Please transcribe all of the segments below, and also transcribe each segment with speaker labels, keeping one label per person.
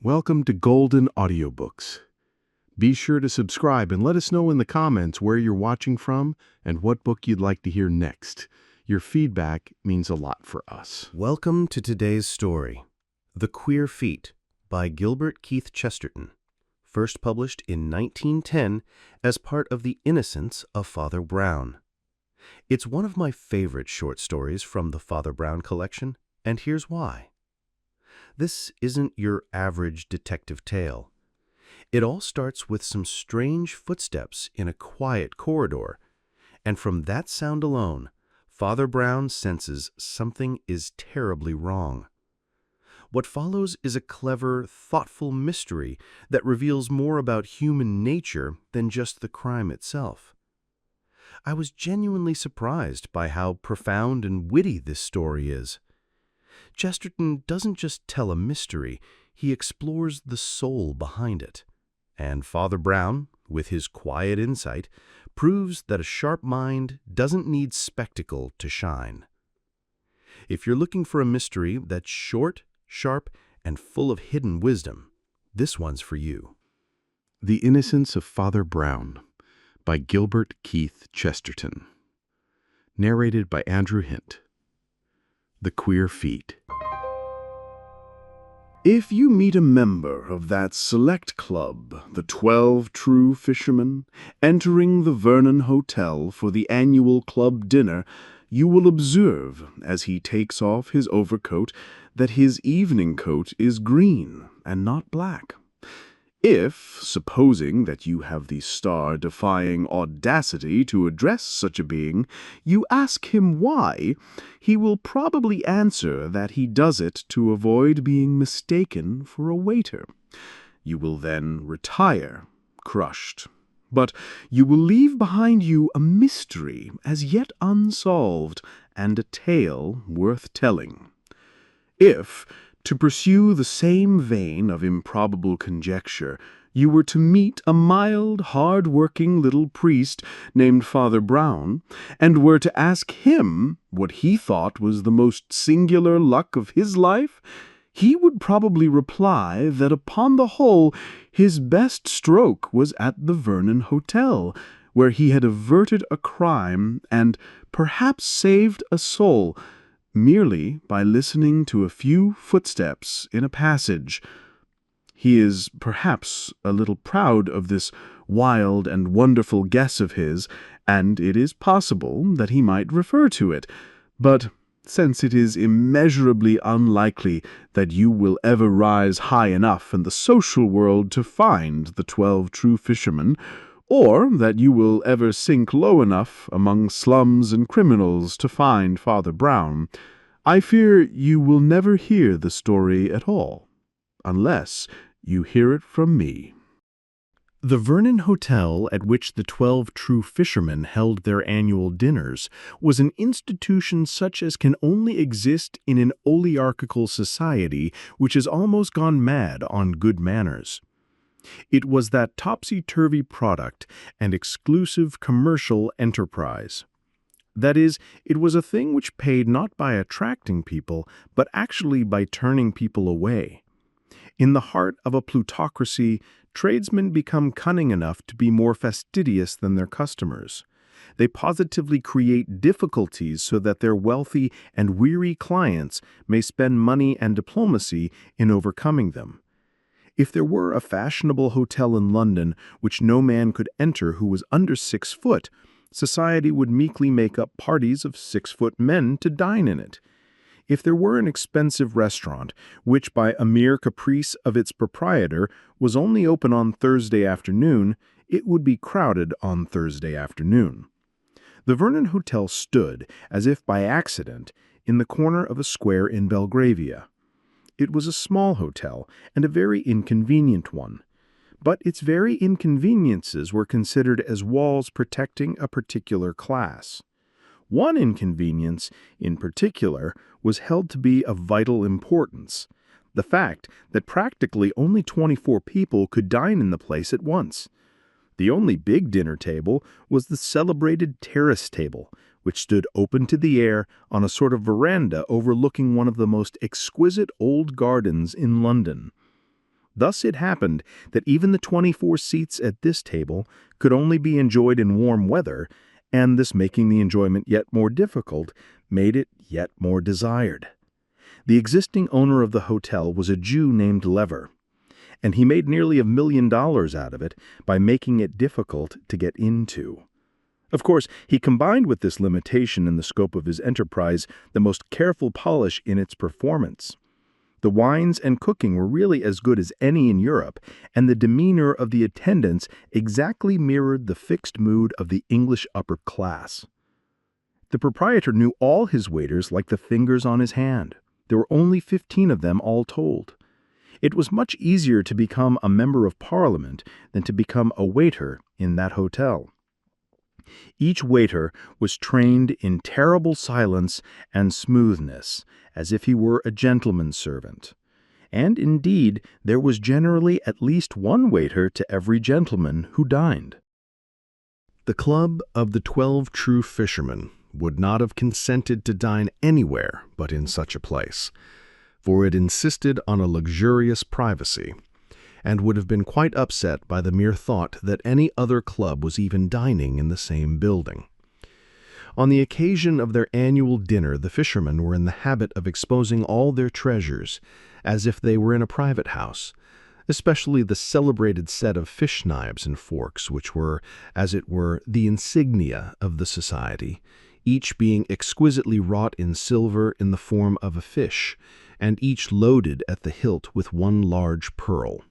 Speaker 1: Welcome to Golden Audiobooks. Be sure to subscribe and let us know in the comments where you're watching from and what book you'd like to hear next. Your feedback means a lot for us.
Speaker 2: Welcome to today's story, The Queer Feet by Gilbert Keith Chesterton, first published in 1910 as part of the Innocence of Father Brown. It's one of my favorite short stories from the Father Brown collection, and here's why. This isn't your average detective tale. It all starts with some strange footsteps in a quiet corridor, and from that sound alone, Father Brown senses something is terribly wrong. What follows is a clever, thoughtful mystery that reveals more about human nature than just the crime itself. I was genuinely surprised by how profound and witty this story is. Chesterton doesn't just tell a mystery, he explores the soul behind it. And Father Brown, with his quiet insight, proves that a sharp mind doesn't need spectacle to shine. If you're looking for a mystery that's short, sharp, and full of hidden wisdom, this one's for you.
Speaker 1: The Innocence of Father Brown by Gilbert Keith Chesterton. Narrated by Andrew Hint. The Queer Feet.
Speaker 3: If you meet a member of that select club, the 12 True Fishermen, entering the Vernon Hotel for the annual club dinner, you will observe, as he takes off his overcoat, that his evening coat is green and not black. If, supposing that you have the star-defying audacity to address such a being, you ask him why, he will probably answer that he does it to avoid being mistaken for a waiter. You will then retire, crushed. But you will leave behind you a mystery as yet unsolved and a tale worth telling. If, to pursue the same vein of improbable conjecture, you were to meet a mild, hard-working little priest named Father Brown, and were to ask him what he thought was the most singular luck of his life, he would probably reply that upon the whole his best stroke was at the Vernon Hotel, where he had averted a crime and perhaps saved a soul, merely by listening to a few footsteps in a passage. He is perhaps a little proud of this wild and wonderful guess of his, and it is possible that he might refer to it. But since it is immeasurably unlikely that you will ever rise high enough in the social world to find the 12 True Fishermen, or that you will ever sink low enough among slums and criminals to find Father Brown, I fear you will never hear the story at all, unless you hear it from me.
Speaker 2: The Vernon Hotel, at which the 12 True Fishermen held their annual dinners, was an institution such as can only exist in an oligarchical society which has almost gone mad on good manners. It was that topsy-turvy product and exclusive commercial enterprise. That is, it was a thing which paid not by attracting people, but actually by turning people away. In the heart of a plutocracy, tradesmen become cunning enough to be more fastidious than their customers. They positively create difficulties so that their wealthy and weary clients may spend money and diplomacy in overcoming them. If there were a fashionable hotel in London which no man could enter who was under 6 foot, society would meekly make up parties of 6-foot men to dine in it. If there were an expensive restaurant, which by a mere caprice of its proprietor was only open on Thursday afternoon, it would be crowded on Thursday afternoon. The Vernon Hotel stood, as if by accident, in the corner of a square in Belgravia. It was a small hotel, and a very inconvenient one. But its very inconveniences were considered as walls protecting a particular class. One inconvenience, in particular, was held to be of vital importance: the fact that practically only 24 people could dine in the place at once. The only big dinner table was the celebrated terrace table, which stood open to the air on a sort of veranda overlooking one of the most exquisite old gardens in London. Thus it happened that even the 24 seats at this table could only be enjoyed in warm weather, and this making the enjoyment yet more difficult made it yet more desired. The existing owner of the hotel was a Jew named Lever, and he made nearly $1 million out of it by making it difficult to get into. Of course, he combined with this limitation in the scope of his enterprise the most careful polish in its performance. The wines and cooking were really as good as any in Europe, and the demeanor of the attendants exactly mirrored the fixed mood of the English upper class. The proprietor knew all his waiters like the fingers on his hand. There were only 15 of them all told. It was much easier to become a member of Parliament than to become a waiter in that hotel. Each waiter was trained in terrible silence and smoothness, as if he were a gentleman's servant. And indeed, there was generally at least one waiter to every gentleman who dined.
Speaker 1: The Club of the 12 True Fishermen would not have consented to dine anywhere but in such a place, for it insisted on a luxurious privacy, and would have been quite upset by the mere thought that any other club was even dining in the same building. On the occasion of their annual dinner, the fishermen were in the habit of exposing all their treasures, as if they were in a private house, especially the celebrated set of fish knives and forks, which were, as it were, the insignia of the society, each being exquisitely wrought in silver in the form of a fish, and each loaded at the hilt with one large pearl.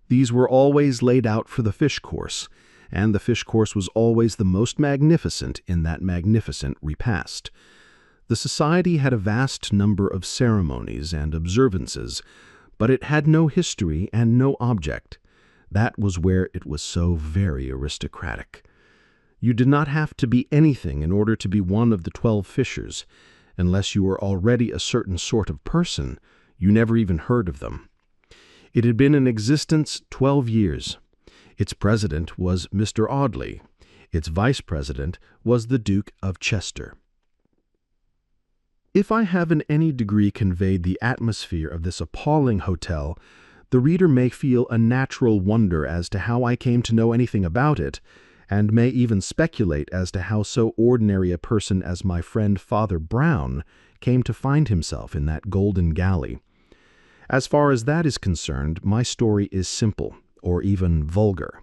Speaker 1: These were always laid out for the fish course, and the fish course was always the most magnificent in that magnificent repast. The society had a vast number of ceremonies and observances, but it had no history and no object. That was where it was so very aristocratic. You did not have to be anything in order to be one of the 12 fishers. Unless you were already a certain sort of person, you never even heard of them. It had been in existence 12 years. Its president was Mr. Audley. Its vice president was the Duke of Chester. If I have in any degree conveyed the atmosphere of this appalling hotel, the reader may feel a natural wonder as to how I came to know anything about it, and may even speculate as to how so ordinary a person as my friend Father Brown came to find himself in that golden galley. As far as that is concerned, my story is simple, or even vulgar.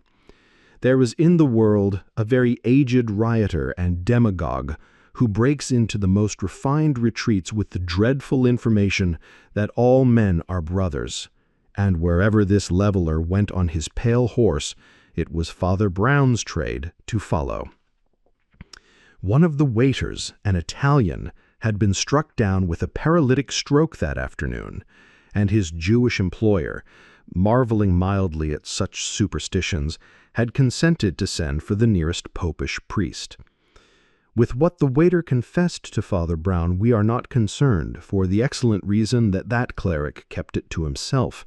Speaker 1: There is in the world a very aged rioter and demagogue who breaks into the most refined retreats with the dreadful information that all men are brothers, and wherever this leveler went on his pale horse, it was Father Brown's trade to follow. One of the waiters, an Italian, had been struck down with a paralytic stroke that afternoon, and his Jewish employer, marveling mildly at such superstitions, had consented to send for the nearest popish priest. With what the waiter confessed to Father Brown we are not concerned, for the excellent reason that that cleric kept it to himself.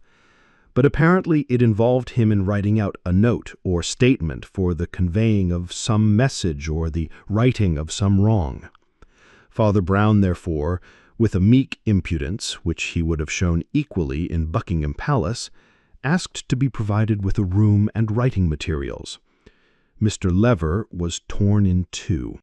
Speaker 1: But apparently it involved him in writing out a note or statement for the conveying of some message or the righting of some wrong. Father Brown, therefore, with a meek impudence, which he would have shown equally in Buckingham Palace, asked to be provided with a room and writing materials. Mr. Lever was torn in two.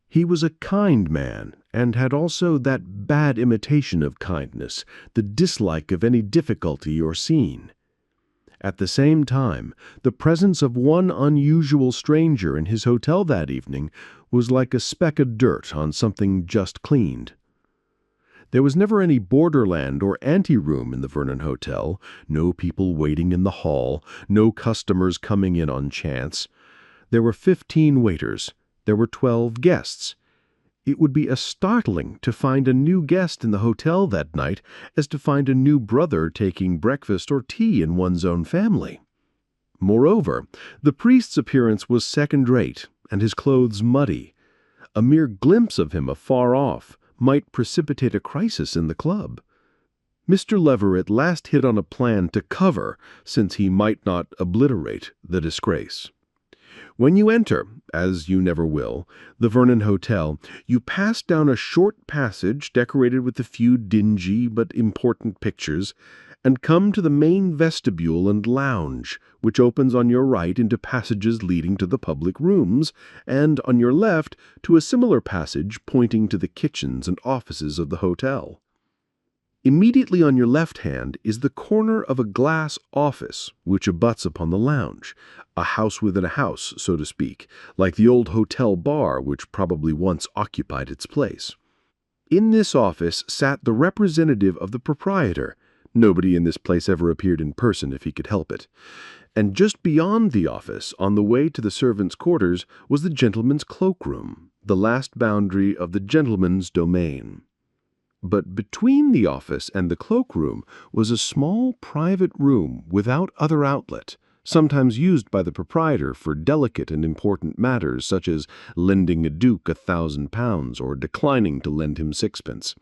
Speaker 3: He was a kind man, and had also that bad imitation of kindness, the dislike of any difficulty or scene. At the same time, the presence of one unusual stranger in his hotel that evening was like a speck of dirt on something just cleaned. There was never any borderland or anteroom in the Vernon Hotel, no people waiting in the hall, no customers coming in on chance. There were 15 waiters. There were 12 guests. It would be as startling to find a new guest in the hotel that night as to find a new brother taking breakfast or tea in one's own family. Moreover, the priest's appearance was second-rate, and his clothes muddy. A mere glimpse of him afar off might precipitate a crisis in the club. Mr. Lever at last hit on a plan to cover, since he might not obliterate, the disgrace. When you enter, as you never will, the Vernon Hotel, you pass down a short passage decorated with a few dingy but important pictures, and come to the main vestibule and lounge, which opens on your right into passages leading to the public rooms, and on your left to a similar passage pointing to the kitchens and offices of the hotel. Immediately on your left hand is the corner of a glass office, which abuts upon the lounge, a house within a house, so to speak, like the old hotel bar which probably once occupied its place. In this office sat the representative of the proprietor. Nobody in this place ever appeared in person if he could help it. And just beyond the office, on the way to the servants' quarters, was the gentleman's cloakroom, the last boundary of the gentleman's domain. But between the office and the cloakroom was a small private room without other outlet, sometimes used by the proprietor for delicate and important matters such as lending a duke £1,000 or declining to lend him sixpence.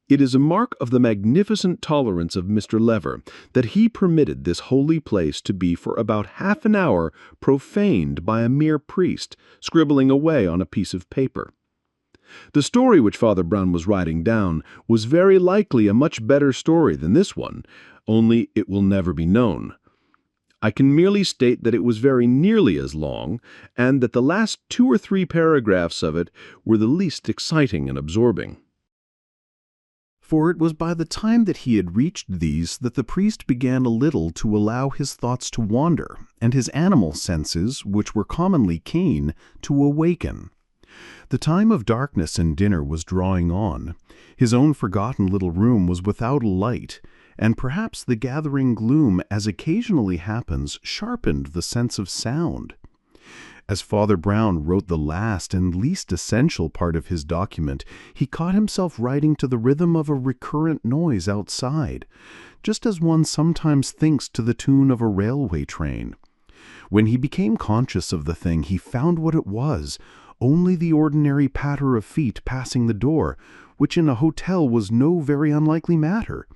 Speaker 3: It is a mark of the magnificent tolerance of Mr. Lever that he permitted this holy place to be for about half an hour profaned by a mere priest, scribbling away on a piece of paper. The story which Father Brown was writing down was very likely a much better story than this one, only it will never be known. I can merely state that it was very nearly as long, and that the last 2 or 3 paragraphs of it were the least exciting and absorbing.
Speaker 2: For it was by the time that he had reached these that the priest began a little to allow his thoughts to wander, and his animal senses, which were commonly keen, to awaken. The time of darkness and dinner was drawing on. His own forgotten little room was without a light, and perhaps the gathering gloom, as occasionally happens, sharpened the sense of sound. As Father Brown wrote the last and least essential part of his document, he caught himself writing to the rhythm of a recurrent noise outside, just as one sometimes thinks to the tune of a railway train. When he became conscious of the thing, he found what it was, only the ordinary patter of feet passing the door, which in a hotel was no very unlikely matter.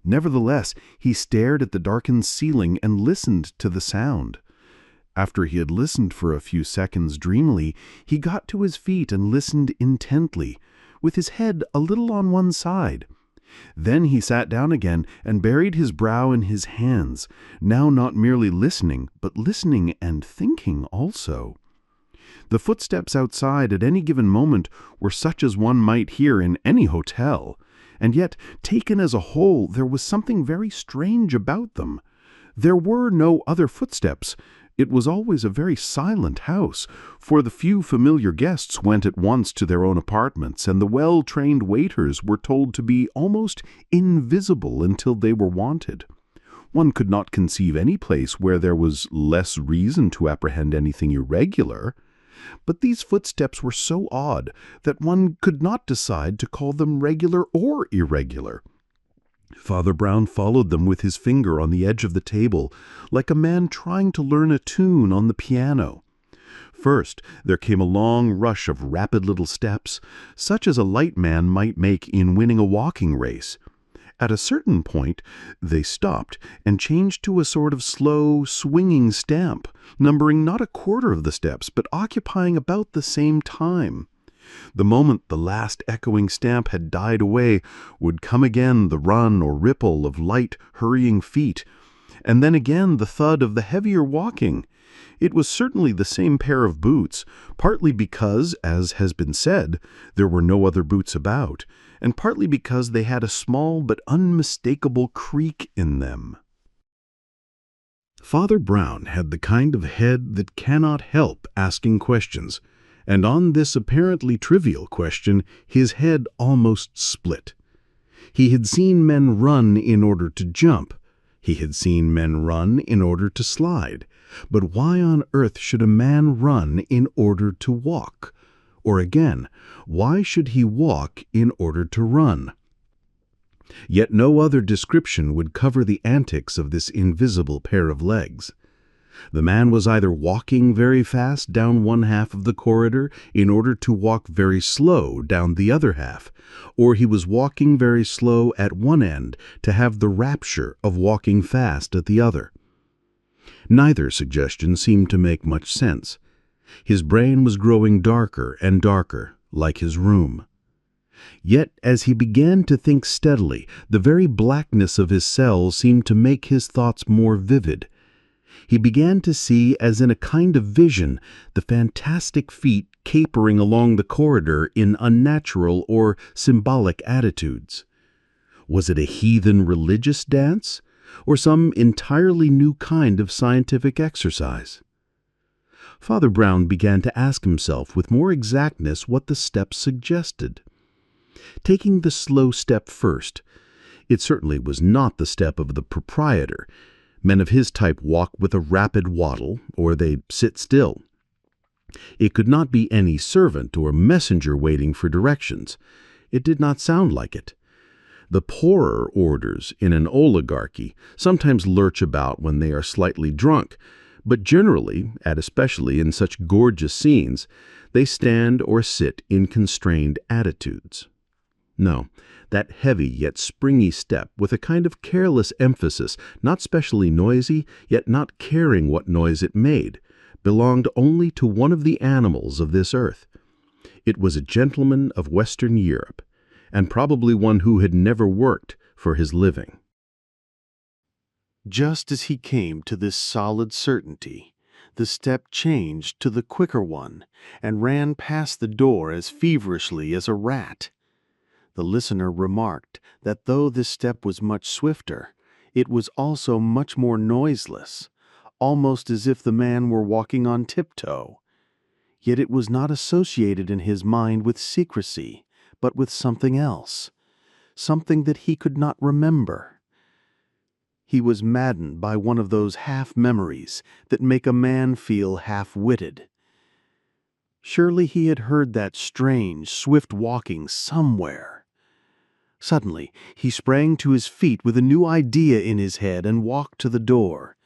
Speaker 2: Nevertheless, he stared at the darkened ceiling and listened to the sound. After he had listened for a few seconds dreamily, he got to his feet and listened intently, with his head a little on one side. Then he sat down again and buried his brow in his hands, now not merely listening, but listening and thinking also. The footsteps outside at any given moment were such as one might hear in any hotel, and yet, taken as a whole, there was something very strange about them. There were no other footsteps. It was always a very silent house, for the few familiar guests went at once to their own apartments, and the well-trained waiters were told to be almost invisible until they were wanted. One could not conceive any place where there was less reason to apprehend anything irregular. But these footsteps were so odd that one could not decide to call them regular or irregular. Father Brown followed them with his finger on the edge of the table, like a man trying to learn a tune on the piano. First, there came a long rush of rapid little steps, such as a light man might make in winning a walking race. At a certain point, they stopped and changed to a sort of slow, swinging stamp, numbering not a quarter of the steps, but occupying about the same time. The moment the last echoing stamp had died away, would come again the run or ripple of light, hurrying feet, and then again the thud of the heavier walking. It was certainly the same pair of boots, partly because, as has been said, there were no other boots about, and partly because they had a small but unmistakable creak in them. Father Brown had the kind of head that cannot help asking questions, and on this apparently trivial question his head almost split. He had seen men run in order to jump. He had seen men run in order to slide. But why on earth should a man run in order to walk? Or again, why should he walk in order to run? Yet no other description would cover the antics of this invisible pair of legs. The man was either walking very fast down one half of the corridor in order to walk very slow down the other half, or he was walking very slow at one end to have the rapture of walking fast at the other. Neither suggestion seemed to make much sense. His brain was growing darker and darker, like his room. Yet, as he began to think steadily, the very blackness of his cell seemed to make his thoughts more vivid. He began to see, as in a kind of vision, the fantastic feet capering along the corridor in unnatural or symbolic attitudes. Was it a heathen religious dance, or some entirely new kind of scientific exercise? Father Brown began to ask himself with more exactness what the steps suggested. Taking the slow step first, it certainly was not the step of the proprietor. Men of his type walk with a rapid waddle, or they sit still. It could not be any servant or messenger waiting for directions. It did not sound like it. The poorer orders in an oligarchy sometimes lurch about when they are slightly drunk, but generally, and especially in such gorgeous scenes, they stand or sit in constrained attitudes. No, that heavy yet springy step with a kind of careless emphasis, not specially noisy, yet not caring what noise it made, belonged only to one of the animals of this earth. It was a gentleman of Western Europe, and probably one who had never worked for his living.
Speaker 3: Just as he came to this solid certainty, the step changed to the quicker one and ran past the door as feverishly as a rat. The listener remarked that though this step was much swifter, it was also much more noiseless, almost as if the man were walking on tiptoe. Yet it was not associated in his mind with secrecy, but with something else, something that he could not remember. He was maddened by one of those half-memories that make a man feel half-witted. Surely he had heard that strange, swift walking somewhere. Suddenly, he sprang to his feet with a new idea in his head and walked to the door.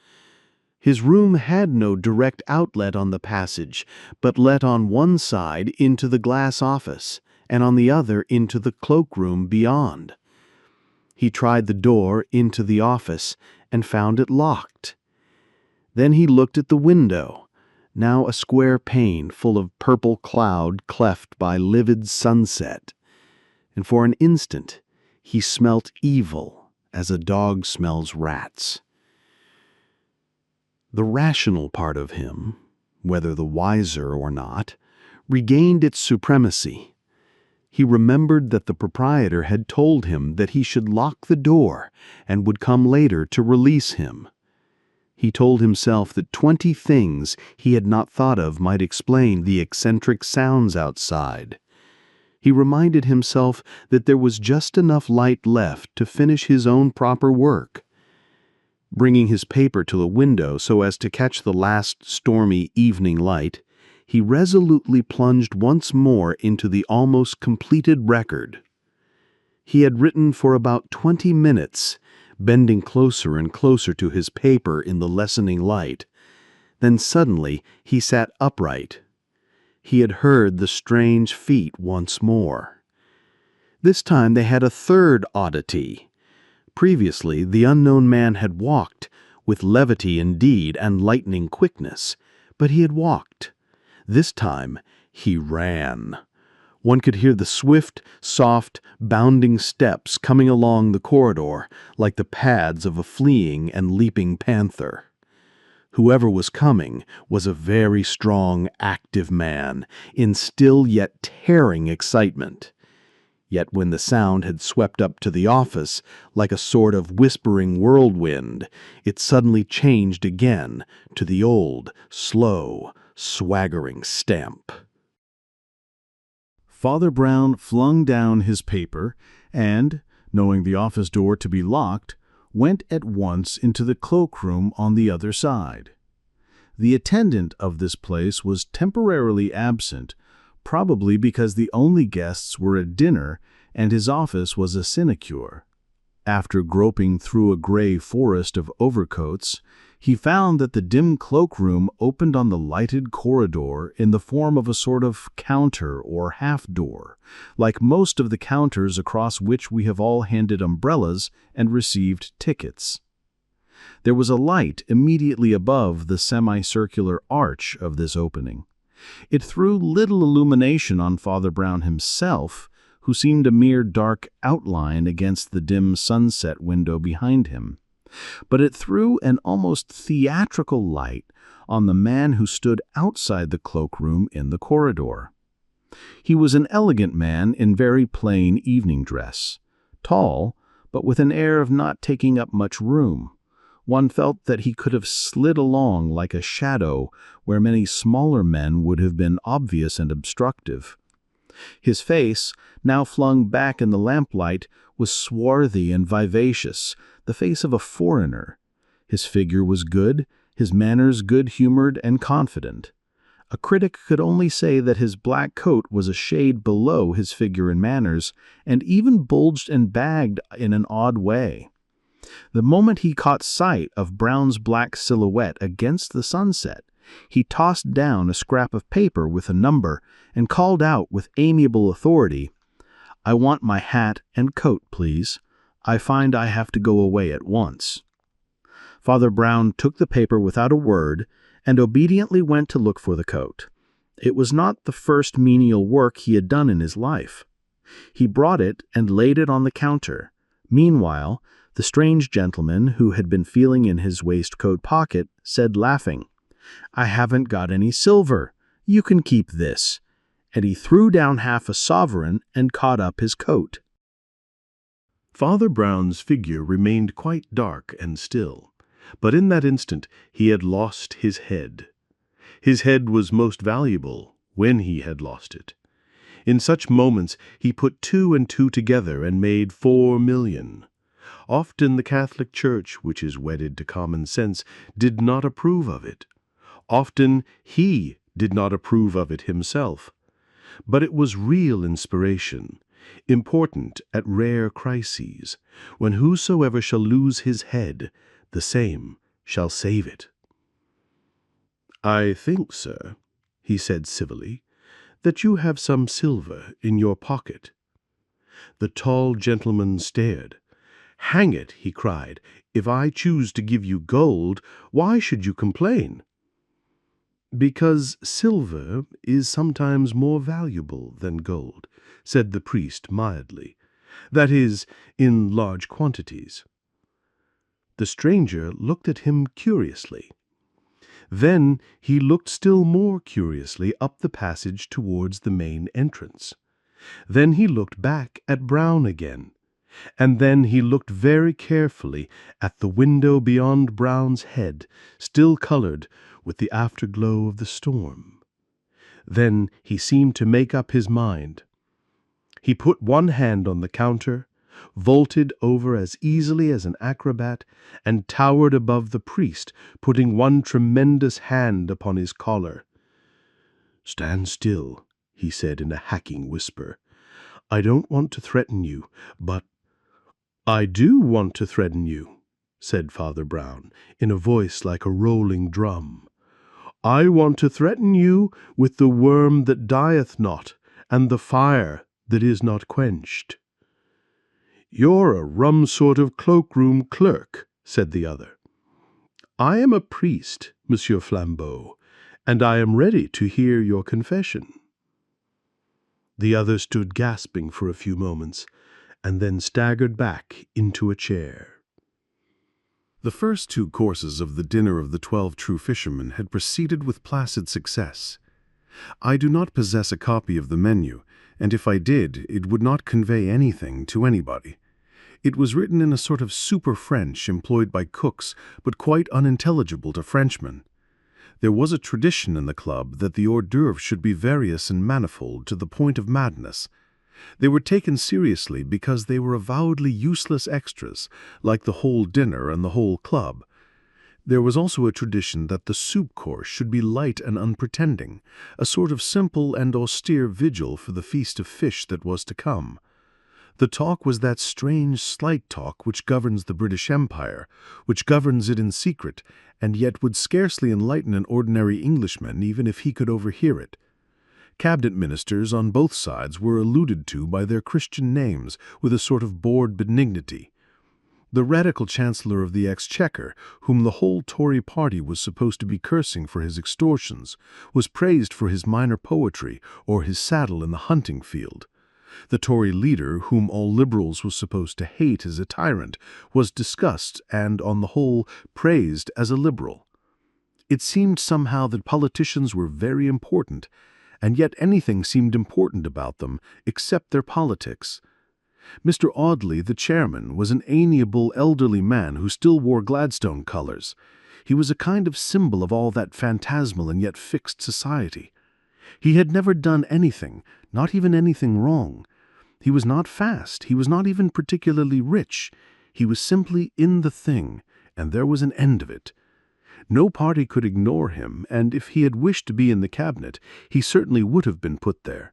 Speaker 3: His room had no direct outlet on the passage, but let on one side into the glass office, and on the other into the cloakroom beyond. He tried the door into the office and found it locked. Then he looked at the window, now a square pane full of purple cloud cleft by livid sunset, and for an instant he smelt evil as a dog smells rats. The rational part of him, whether the wiser or not, regained its supremacy. He remembered that the proprietor had told him that he should lock the door and would come later to release him. He told himself that 20 things he had not thought of might explain the eccentric sounds outside. He reminded himself that there was just enough light left to finish his own proper work. Bringing his paper to the window so as to catch the last stormy evening light, he resolutely plunged once more into the almost completed record. He had written for about 20 minutes, bending closer and closer to his paper in the lessening light. Then suddenly he sat upright. He had heard the strange feet once more. This time they had a third oddity. Previously, the unknown man had walked, with levity indeed and lightning quickness, but he had walked. This time he ran. One could hear the swift, soft, bounding steps coming along the corridor like the pads of a fleeing and leaping panther. Whoever was coming was a very strong, active man, in still yet tearing excitement. Yet when the sound had swept up to the office like a sort of whispering whirlwind, it suddenly changed again to the old, slow, swaggering stamp.
Speaker 2: Father Brown flung down his paper and, knowing the office door to be locked, went at once into the cloakroom on the other side. The attendant of this place was temporarily absent, probably because the only guests were at dinner and his office was a sinecure. After groping through a gray forest of overcoats, he found that the dim cloakroom opened on the lighted corridor in the form of a sort of counter or half-door, like most of the counters across which we have all handed umbrellas and received tickets. There was a light immediately above the semicircular arch of this opening. It threw little illumination on Father Brown himself, who seemed a mere dark outline against the dim sunset window behind him. But it threw an almost theatrical light on the man who stood outside the cloakroom in the corridor. He was an elegant man in very plain evening dress, tall, but with an air of not taking up much room. One felt that he could have slid along like a shadow where many smaller men would have been obvious and obstructive. His face, now flung back in the lamplight, was swarthy and vivacious, the face of a foreigner. His figure was good, his manners good-humored and confident. A critic could only say that his black coat was a shade below his figure and manners, and even bulged and bagged in an odd way. The moment he caught sight of Brown's black silhouette against the sunset, he tossed down a scrap of paper with a number and called out with amiable authority, "I want my hat and coat, please. I find I have to go away at once." Father Brown took the paper without a word and obediently went to look for the coat. It was not the first menial work he had done in his life. He brought it and laid it on the counter. Meanwhile, the strange gentleman, who had been feeling in his waistcoat pocket, said, laughing, "I haven't got any silver. You can keep this." And he threw down half a sovereign and caught up his coat.
Speaker 1: Father Brown's figure remained quite dark and still, but in that instant he had lost his head. His head was most valuable when he had lost it. In such moments he put 2 and 2 together and made 4 million. Often the Catholic Church, which is wedded to common sense, did not approve of it. Often he did not approve of it himself. But it was real inspiration, important at rare crises, when whosoever shall lose his head, the same shall save it. "I think, sir," he said civilly, "that you have some silver in your pocket." The tall gentleman stared. "Hang it," he cried, "if I choose to give you gold, why should you complain?" "Because silver is sometimes more valuable than gold," said the priest mildly. "That is, in large quantities." The stranger looked at him curiously. Then he looked still more curiously up the passage towards the main entrance. Then he looked back at Brown again. And then he looked very carefully at the window beyond Brown's head, still colored with the afterglow of the storm. Then he seemed to make up his mind. He put one hand on the counter, vaulted over as easily as an acrobat, and towered above the priest, putting one tremendous hand upon his collar. "Stand still," he said in a hacking whisper. "I don't want to threaten you, but—" "I do want to threaten you," said Father Brown, in a voice like a rolling drum. "I want to threaten you with the worm that dieth not, and the fire that is not quenched." "You're a rum sort of cloakroom clerk," said the other. "I am a priest, Monsieur Flambeau, and I am ready to hear your confession." The other stood gasping for a few moments, and then staggered back into a chair. The first 2 courses of the dinner of the 12 True Fishermen had proceeded with placid success. I do not possess a copy of the menu, and if I did, it would not convey anything to anybody. It was written in a sort of super-French employed by cooks, but quite unintelligible to Frenchmen. There was a tradition in the club that the hors d'oeuvres should be various and manifold to the point of madness. They were taken seriously because they were avowedly useless extras, like the whole dinner and the whole club. There was also a tradition that the soup course should be light and unpretending, a sort of simple and austere vigil for the feast of fish that was to come. The talk was that strange slight talk which governs the British Empire, which governs it in secret, and yet would scarcely enlighten an ordinary Englishman even if he could overhear it. Cabinet ministers on both sides were alluded to by their Christian names with a sort of bored benignity. The radical Chancellor of the Exchequer, whom the whole Tory party was supposed to be cursing for his extortions, was praised for his minor poetry or his saddle in the hunting field.
Speaker 2: The Tory leader, whom all Liberals were supposed to hate as a tyrant, was discussed and, on the whole, praised as a Liberal. It seemed somehow that politicians were very important, and yet anything seemed important about them except their politics. Mr. Audley, the chairman, was an amiable elderly man who still wore Gladstone colors. He was a kind of symbol of all that phantasmal and yet fixed society. He had never done anything, not even anything wrong. He was not fast, he was not even particularly rich. He was simply in the thing, and there was an end of it. No party could ignore him, and if he had wished to be in the cabinet, he certainly would have been put there.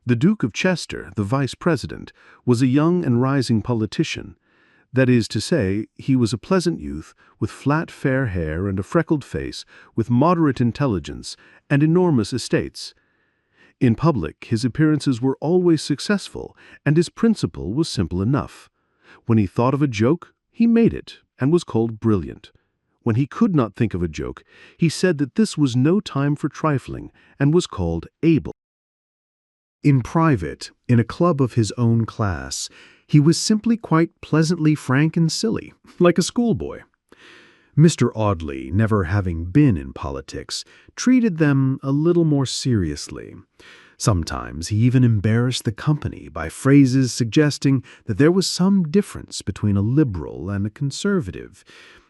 Speaker 2: The Duke of Chester, the vice president, was a young and rising politician. That is to say, he was a pleasant youth with flat fair hair and a freckled face, with moderate intelligence and enormous estates. In public, his appearances were always successful, and his principle was simple enough. When he thought of a joke, he made it, and was called brilliant. When he could not think of a joke, he said that this was no time for trifling, and was called able. In private, in a club of his own class, he was simply quite pleasantly frank and silly, like a schoolboy. Mr. Audley, never having been in politics, treated them a little more seriously. Sometimes he even embarrassed the company by phrases suggesting that there was some difference between a liberal and a conservative.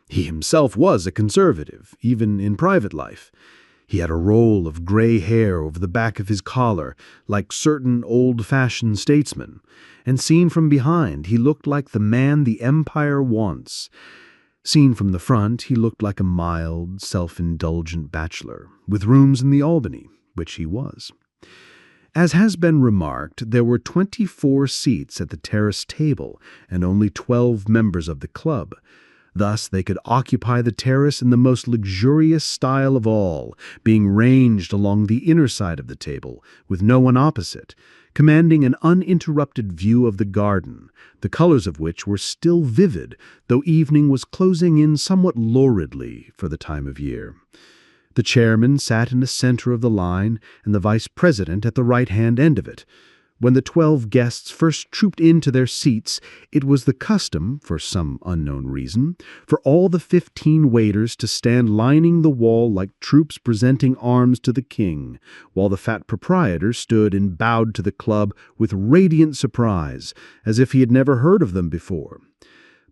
Speaker 2: He himself was a conservative, even in private life. He had a roll of gray hair over the back of his collar, like certain old-fashioned statesmen, and seen from behind he looked like the man the empire wants. Seen from the front he looked like a mild, self-indulgent bachelor, with rooms in the Albany, which he was. As has been remarked, there were 24 seats at the terrace table and only 12 members of the club. Thus they could occupy the terrace in the most luxurious style of all, being ranged along the inner side of the table, with no one opposite, commanding an uninterrupted view of the garden, the colors of which were still vivid, though evening was closing in somewhat luridly for the time of year. The chairman sat in the center of the line, and the vice president at the right-hand end of it. When the 12 guests first trooped into their seats, it was the custom, for some unknown reason, for all the 15 waiters to stand lining the wall like troops presenting arms to the king, while the fat proprietor stood and bowed to the club with radiant surprise, as if he had never heard of them before.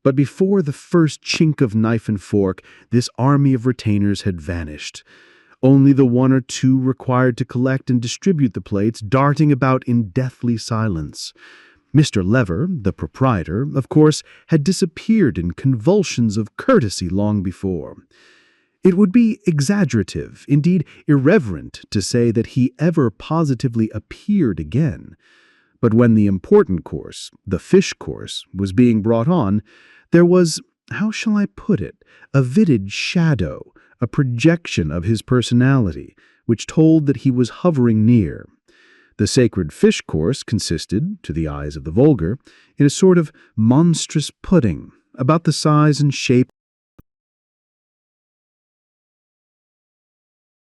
Speaker 2: But before the first chink of knife and fork, this army of retainers had vanished. Only the 1 or 2 required to collect and distribute the plates darting about in deathly silence. Mr. Lever, the proprietor, of course, had disappeared in convulsions of courtesy long before. It would be exaggerative, indeed irreverent, to say that he ever positively appeared again. But when the important course, the fish course, was being brought on, there was, how shall I put it, a vivid shadow, a projection of his personality, which told that he was hovering near. The sacred fish course consisted, to the eyes of the vulgar, in a sort of monstrous pudding, about the size and shape